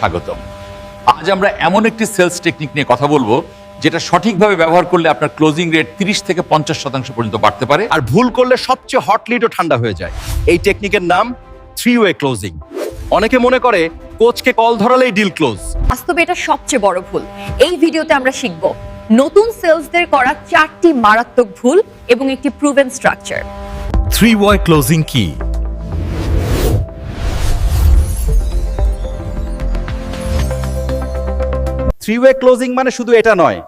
স্বাগতম। আজ আমরা এমন একটি সেলস টেকনিক নিয়ে কথা বলবো যেটা সঠিকভাবে ব্যবহার করলে আপনার ক্লোজিং রেট 30 থেকে 50% পর্যন্ত বাড়তে পারে। আর ভুল করলে সবচেয়ে হট লিডও ঠান্ডা হয়ে যায়। এই টেকনিকের নাম 3-ওয়ে ক্লোজিং। অনেকে মনে করে কোচকে কল ধরালেই ডিল ক্লোজ। বাস্তবে এটা সবচেয়ে বড় ভুল। এই ভিডিওতে আমরা শিখব নতুন সেলসদের করা 4টি মারাত্মক ভুল এবং একটি প্রুভেন স্ট্রাকচার। 3-way ক্লোজিং কি? থ্রি-ওয়ে ক্লোজিং মানে শুধু এটা নয়,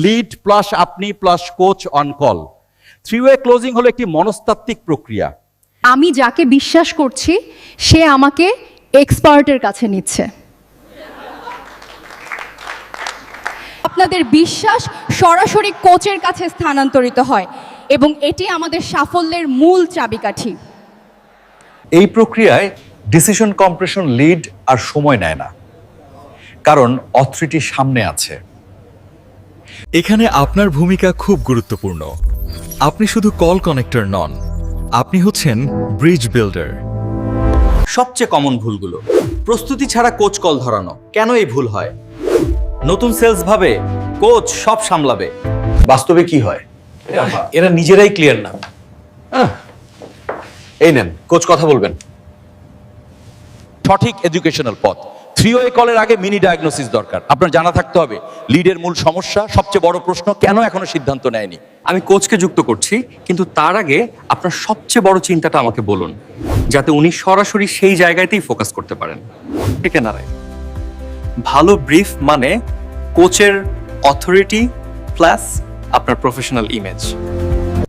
লিড প্লাস আপনি প্লাস কোচ অন কল। 3-ওয়ে ক্লোজিং হলো একটি মনস্তাত্ত্বিক প্রক্রিয়া। আমি যাকে বিশ্বাস করছি সে আমাকে এক্সপার্টের কাছে নিচ্ছে। আপনাদের বিশ্বাস সরাসরি কোচের কাছে স্থানান্তরিত হয় এবং এটি আমাদের সাফল্যের মূল চাবিকাঠি। এই প্রক্রিয়ায় ডিসিশন কম্প্রেশন লিড আর সময় নেয় না, কারণ অথরিটি সামনে আছে। এখানে আপনার ভূমিকা খুব গুরুত্বপূর্ণ। আপনি শুধু কল কানেক্টর নন, আপনি হচ্ছেন ব্রিজ বিল্ডার। সবচেয়ে কমন ভুলগুলো: প্রস্তুতি ছাড়া কোচ কল ধরানো। কেন এই ভুল হয়? নতুন সেলস ভাবে কোচ সব সামলাবে। বাস্তবে কি হয়? এরা নিজেরাই ক্লিয়ার না। এই নেন, কোচ কথা বলবেন। সঠিক এডুকেশনাল পথ। 3-ওয়ে কলের আগে মিনি ডায়াগনোসিস দরকার। আপনার জানা থাকতে হবে লিডের মূল সমস্যা, সবচেয়ে বড় প্রশ্ন, কেন এখনো সিদ্ধান্ত নেয়নি। আমি কোচকে যুক্ত করছি, কিন্তু তার আগে আপনার সবচেয়ে বড় চিন্তাটা আমাকে বলুন, যাতে উনি সরাসরি সেই জায়গাতেই ফোকাস করতে পারেন। ঠিক না রায়? ভালো ব্রিফ মানে কোচের অথরিটি প্লাস আপনার প্রফেশনাল ইমেজ।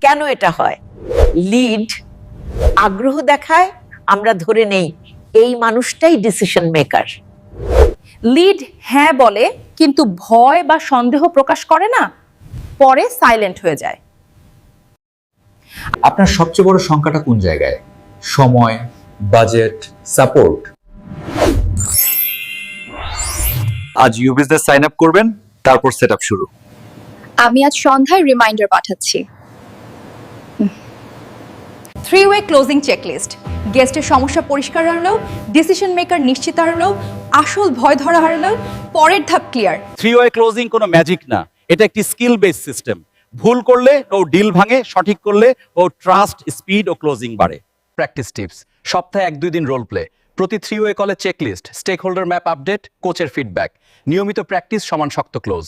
কেন এটা হয়? লিড আগ্রহ দেখায়, আমরা ধরে নেই এই মানুষটাই ডিসিশন মেকার। লিড হ্যাঁ বলে কিন্তু ভয় বা সন্দেহ প্রকাশ করে না, পরে সাইলেন্ট হয়ে যায়। আপনার সবচেয়ে বড় সংখ্যাটা কোন জায়গায়? সময়, বাজেট, সাপোর্ট? আজ ইউ বিজনেস সাইন আপ করবেন, তারপর সেট আপ শুরু। আমি আজ সন্ধ্যায় রিমাইন্ডার পাঠাচ্ছি। 3-ওয়ে ক্লোজিং চেকলিস্ট। গেস্টের সমস্যা পরিষ্কার হারলেও, ডিসিশন মেকার নিশ্চিত হারলেও, আসল ভয় ধরা হারলেও, পরের ধাপ ক্লিয়ার। 3-ওয়ে ক্লোজিং কোনো ম্যাজিক না, এটা একটি স্কিল বেস সিস্টেম। ভুল করলে ও ডিল ভাঙে, সঠিক করলে ও ট্রাস্ট, স্পিড ও ক্লোজিং বাড়ে। প্র্যাকটিস টিপস: সপ্তাহে 1-2 দিন রোল প্লে, প্রতি 3-ওয়ে কলে checklist, stakeholder map update, কোচের ফিডব্যাক, নিয়মিত প্র্যাকটিস সমান শক্ত ক্লোজ।